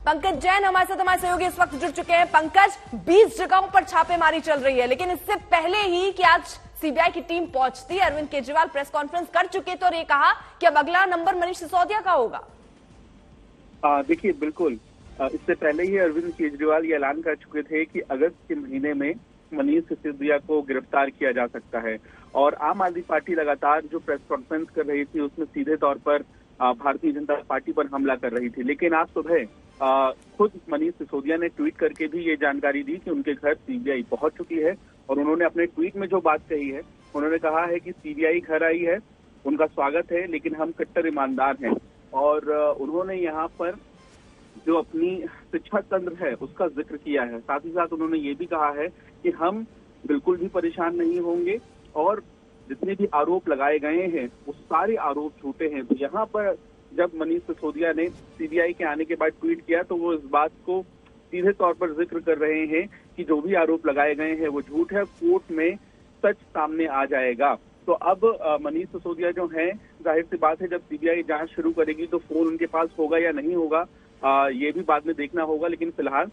पंकज जैन हमारे साथ हमारे सहयोगी इस वक्त जुड़ चुके हैं। पंकज, 20 जगहों पर छापेमारी चल रही है, लेकिन इससे पहले ही कि आज सीबीआई की टीम पहुंचती, अरविंद केजरीवाल प्रेस कॉन्फ्रेंस कर चुके थे और ये कहा कि अब अगला नंबर मनीष सिसोदिया का होगा। देखिए, बिल्कुल इससे पहले ही अरविंद केजरीवाल ये ऐलान कर चुके थे कि अगस्त के महीने में मनीष सिसोदिया को गिरफ्तार किया जा सकता है। और आम आदमी पार्टी लगातार जो प्रेस कॉन्फ्रेंस कर रही थी उसमें सीधे तौर पर भारतीय जनता पार्टी पर हमला कर रही थी, लेकिन आज सुबह खुद मनीष सिसोदिया ने ट्वीट करके भी ये जानकारी दी कि उनके घर सीबीआई पहुंच चुकी है। और उन्होंने अपने ट्वीट में जो बात कही है, उन्होंने कहा है कि सीबीआई घर आई है, उनका स्वागत है, लेकिन हम कट्टर ईमानदार हैं। और उन्होंने यहाँ पर जो अपनी शिक्षा तंत्र है उसका जिक्र किया है। साथ ही साथ उन्होंने ये भी कहा है कि हम बिल्कुल भी परेशान नहीं होंगे और जितने भी आरोप लगाए गए हैं वो सारे आरोप झूठे हैं। तो यहाँ पर जब मनीष सिसोदिया ने सीबीआई के आने के बाद ट्वीट किया तो वो इस बात को सीधे तौर पर जिक्र कर रहे हैं कि जो भी आरोप लगाए गए हैं वो झूठ है, कोर्ट में सच सामने आ जाएगा। तो अब मनीष सिसोदिया जो हैं, जाहिर सी बात है जब सीबीआई जांच शुरू करेगी तो फोन उनके पास होगा या नहीं होगा ये भी बाद में देखना होगा, लेकिन फिलहाल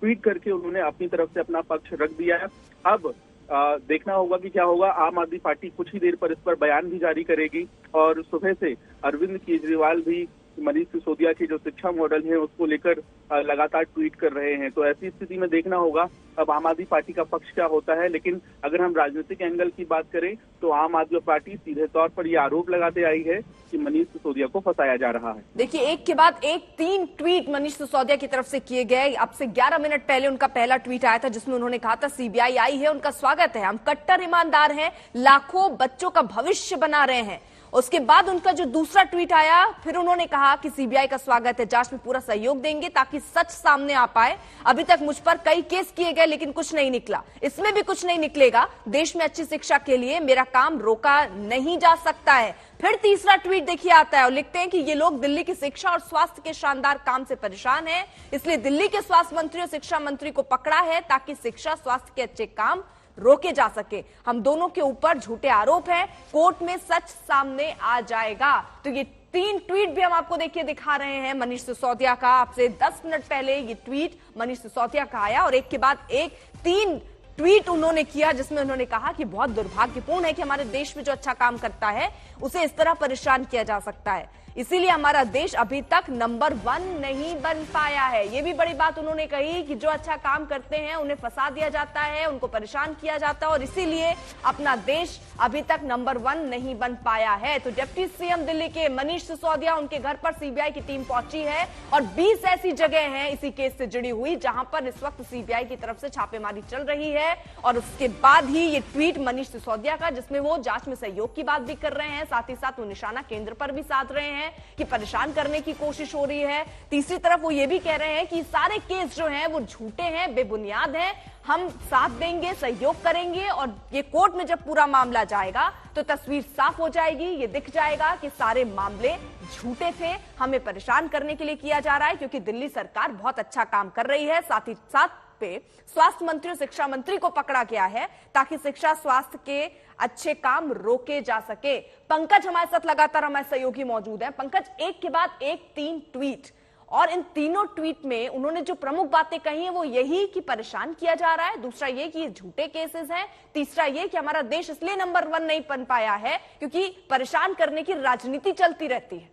ट्वीट करके उन्होंने अपनी तरफ से अपना पक्ष रख दिया है। अब देखना होगा कि क्या होगा। आम आदमी पार्टी कुछ ही देर पर इस पर बयान भी जारी करेगी और सुबह से अरविंद केजरीवाल भी मनीष सिसोदिया के जो शिक्षा मॉडल है उसको लेकर लगातार ट्वीट कर रहे हैं। तो ऐसी स्थिति में देखना होगा अब आम आदमी पार्टी का पक्ष क्या होता है। लेकिन अगर हम राजनीतिक एंगल की बात करें तो आम आदमी पार्टी सीधे तौर पर यह आरोप लगाते आई है कि मनीष सिसोदिया को फंसाया जा रहा है। देखिए, एक के बाद एक 3 ट्वीट मनीष सिसोदिया की तरफ से किए गए। अब से 11 मिनट पहले उनका पहला ट्वीट आया था जिसमें उन्होंने कहा था सीबीआई आई है, उनका स्वागत है, हम कट्टर ईमानदार हैं, लाखों बच्चों का भविष्य बना रहे हैं। उसके बाद उनका जो दूसरा ट्वीट आया, फिर उन्होंने कहा कि सीबीआई का स्वागत है, जांच में पूरा सहयोग देंगे ताकि सच सामने आ पाए। अभी तक मुझ पर कई केस किए गए लेकिन कुछ नहीं निकला, इसमें भी कुछ नहीं निकलेगा। देश में अच्छी शिक्षा के लिए मेरा काम रोका नहीं जा सकता है। फिर तीसरा ट्वीट देखिए आता है और लिखते हैं कि ये लोग दिल्ली की शिक्षा और स्वास्थ्य के शानदार काम से परेशान हैं, इसलिए दिल्ली के स्वास्थ्य मंत्री और शिक्षा मंत्री को पकड़ा है ताकि शिक्षा स्वास्थ्य के अच्छे काम रोके जा सके। हम दोनों के ऊपर झूठे आरोप हैं, कोर्ट में सच सामने आ जाएगा। तो ये 3 ट्वीट भी हम आपको देखिए दिखा रहे हैं मनीष सिसोदिया का। आपसे 10 मिनट पहले ये ट्वीट मनीष सिसोदिया का आया और एक के बाद एक 3 ट्वीट उन्होंने किया जिसमें उन्होंने कहा कि बहुत दुर्भाग्यपूर्ण है कि हमारे देश में जो अच्छा काम करता है उसे इस तरह परेशान किया जा सकता है, इसीलिए हमारा देश अभी तक नंबर 1 नहीं बन पाया है। ये भी बड़ी बात उन्होंने कही कि जो अच्छा काम करते हैं उन्हें फंसा दिया जाता है, उनको परेशान किया जाता है और इसीलिए अपना देश अभी तक नंबर 1 नहीं बन पाया है। तो डिप्टी सीएम दिल्ली के मनीष सिसोदिया, उनके घर पर सीबीआई की टीम पहुंची है और 20 ऐसी जगह हैं इसी केस से जुड़ी हुई जहां पर इस वक्त सीबीआई की तरफ से छापेमारी चल रही है। और उसके बाद ही ये ट्वीट मनीष सिसोदिया का जिसमें वो जांच में सहयोग की बात भी कर रहे हैं, साथ ही साथ वो निशाना केंद्र पर भी साध रहे हैं कि परेशान करने की कोशिश हो रही है। तीसरी तरफ वो ये भी कह रहे हैं कि सारे केस जो हैं वो झूठे हैं, बेबुनियाद हैं, हम साथ देंगे, सहयोग करेंगे और ये कोर्ट में जब पूरा मामला जाएगा तो तस्वीर साफ हो जाएगी। ये दिख जाएगा कि सारे मामले झूठे थे, हमें परेशान करने के लिए किया जा रहा है क्योंकि दिल्ली सरकार बहुत अच्छा काम कर रही है। साथ ही साथ पे स्वास्थ्य मंत्री और शिक्षा मंत्री को पकड़ा गया है ताकि शिक्षा स्वास्थ्य के अच्छे काम रोके जा सके। पंकज हमारे साथ लगातार हमारे सहयोगी मौजूद हैं। पंकज, एक के बाद एक 3 ट्वीट और इन तीनों ट्वीट में उन्होंने जो प्रमुख बातें कही हैं वो यही कि परेशान किया जा रहा है, दूसरा ये कि ये झूठे केसेस हैं, तीसरा ये कि हमारा देश इसलिए नंबर 1 नहीं बन पाया है क्योंकि परेशान करने की राजनीति चलती रहती है।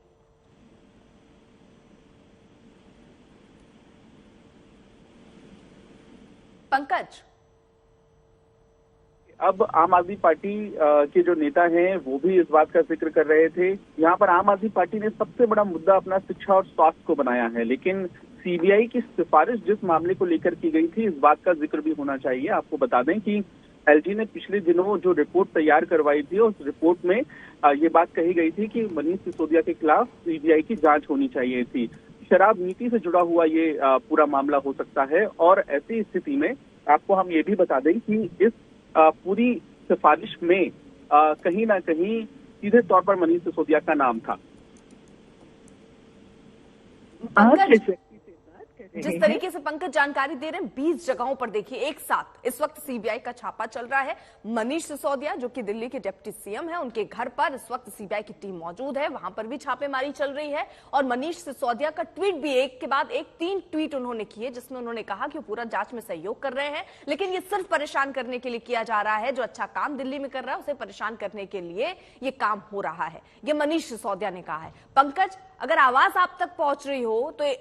पंकज, अब आम आदमी पार्टी के जो नेता हैं वो भी इस बात का जिक्र कर रहे थे। यहाँ पर आम आदमी पार्टी ने सबसे बड़ा मुद्दा अपना शिक्षा और स्वास्थ्य को बनाया है, लेकिन सीबीआई की सिफारिश जिस मामले को लेकर की गई थी इस बात का जिक्र भी होना चाहिए। आपको बता दें कि एलजी ने पिछले दिनों जो रिपोर्ट तैयार करवाई थी उस रिपोर्ट में ये बात कही गई थी कि मनीष सिसोदिया के खिलाफ सीबीआई की जांच होनी चाहिए थी। शराब नीति से जुड़ा हुआ ये पूरा मामला हो सकता है और ऐसी स्थिति में आपको हम ये भी बता दें कि इस पूरी सिफारिश में कहीं ना कहीं सीधे तौर पर मनीष सिसोदिया का नाम था। पंकज, जिस तरीके से पंकज जानकारी दे रहे हैं 20 जगहों पर देखिए एक साथ इस वक्त सीबीआई का छापा चल रहा है। मनीष सिसोदिया जो कि दिल्ली के डिप्टी सीएम है, उनके घर पर इस वक्त सीबीआई की टीम मौजूद है, वहां पर भी छापेमारी चल रही है। और मनीष सिसोदिया का ट्वीट भी एक के बाद एक 3 ट्वीट उन्होंने किए जिसमें उन्होंने कहा कि वो पूरा जांच में सहयोग कर रहे हैं, लेकिन ये सिर्फ परेशान करने के लिए किया जा रहा है। जो अच्छा काम दिल्ली में कर रहा है उसे परेशान करने के लिए ये काम हो रहा है, ये मनीष सिसोदिया ने कहा है। पंकज, अगर आवाज आप तक पहुंच रही हो तो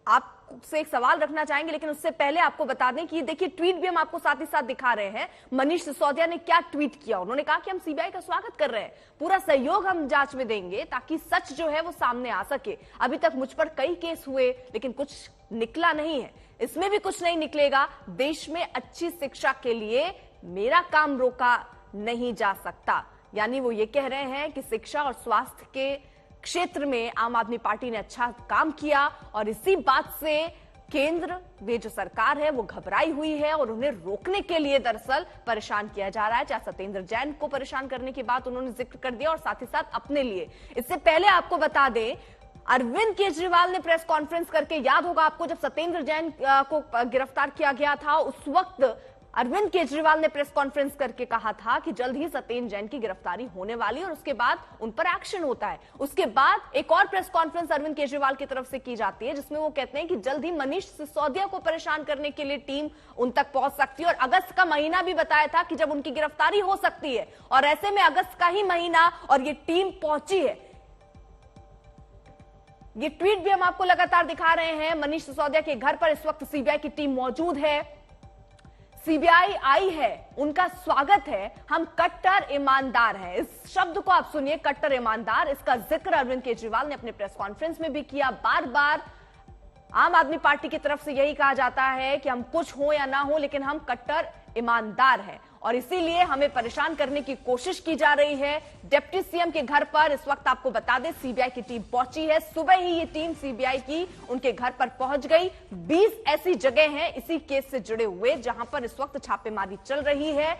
आपसे एक सवाल रखना चाहेंगे, लेकिन उससे पहले आपको बता दें कि देखिए ट्वीट भी हम आपको साथ ही साथ दिखा रहे हैं। मनीष सिसोदिया ने क्या ट्वीट किया, उन्होंने कहा कि हम सीबीआई का स्वागत कर रहे हैं, पूरा सहयोग हम जांच में देंगे ताकि सच जो है वो सामने आ सके। अभी तक मुझ पर कई केस हुए लेकिन कुछ निकला नहीं है, इसमें भी कुछ नहीं निकलेगा। देश में अच्छी शिक्षा के लिए मेरा काम रोका नहीं जा सकता। यानी वो ये कह रहे हैं कि शिक्षा और स्वास्थ्य के क्षेत्र में आम आदमी पार्टी ने अच्छा काम किया और इसी बात से केंद्र में जो सरकार है वो घबराई हुई है और उन्हें रोकने के लिए दरअसल परेशान किया जा रहा है। चाहे सत्येंद्र जैन को परेशान करने की बात उन्होंने जिक्र कर दिया और साथ ही साथ अपने लिए। इससे पहले आपको बता दें, अरविंद केजरीवाल ने प्रेस कॉन्फ्रेंस करके, याद होगा आपको, जब सत्येंद्र जैन को गिरफ्तार किया गया था उस वक्त अरविंद केजरीवाल ने प्रेस कॉन्फ्रेंस करके कहा था कि जल्द ही सत्येंद्र जैन की गिरफ्तारी होने वाली है और उसके बाद उन पर एक्शन होता है। उसके बाद एक और प्रेस कॉन्फ्रेंस अरविंद केजरीवाल की तरफ से की जाती है जिसमें वो कहते हैं कि जल्द ही मनीष सिसोदिया को परेशान करने के लिए टीम उन तक पहुंच सकती है। और अगस्त का महीना भी बताया था कि जब उनकी गिरफ्तारी हो सकती है, और ऐसे में अगस्त का ही महीना और ये टीम पहुंची है। ये ट्वीट भी हम आपको लगातार दिखा रहे हैं। मनीष सिसोदिया के घर पर इस वक्त सीबीआई की टीम मौजूद है, सीबीआई आई है, उनका स्वागत है, हम कट्टर ईमानदार हैं। इस शब्द को आप सुनिए, कट्टर ईमानदार। इसका जिक्र अरविंद केजरीवाल ने अपने प्रेस कॉन्फ्रेंस में भी किया। बार बार आम आदमी पार्टी की तरफ से यही कहा जाता है कि हम कुछ हो या ना हो लेकिन हम कट्टर ईमानदार हैं और इसीलिए हमें परेशान करने की कोशिश की जा रही है। डिप्टी सीएम के घर पर इस वक्त आपको बता दें सीबीआई की टीम पहुंची है। सुबह ही ये टीम सीबीआई की उनके घर पर पहुंच गई। 20 ऐसी जगह हैं इसी केस से जुड़े हुए जहां पर इस वक्त छापेमारी चल रही है।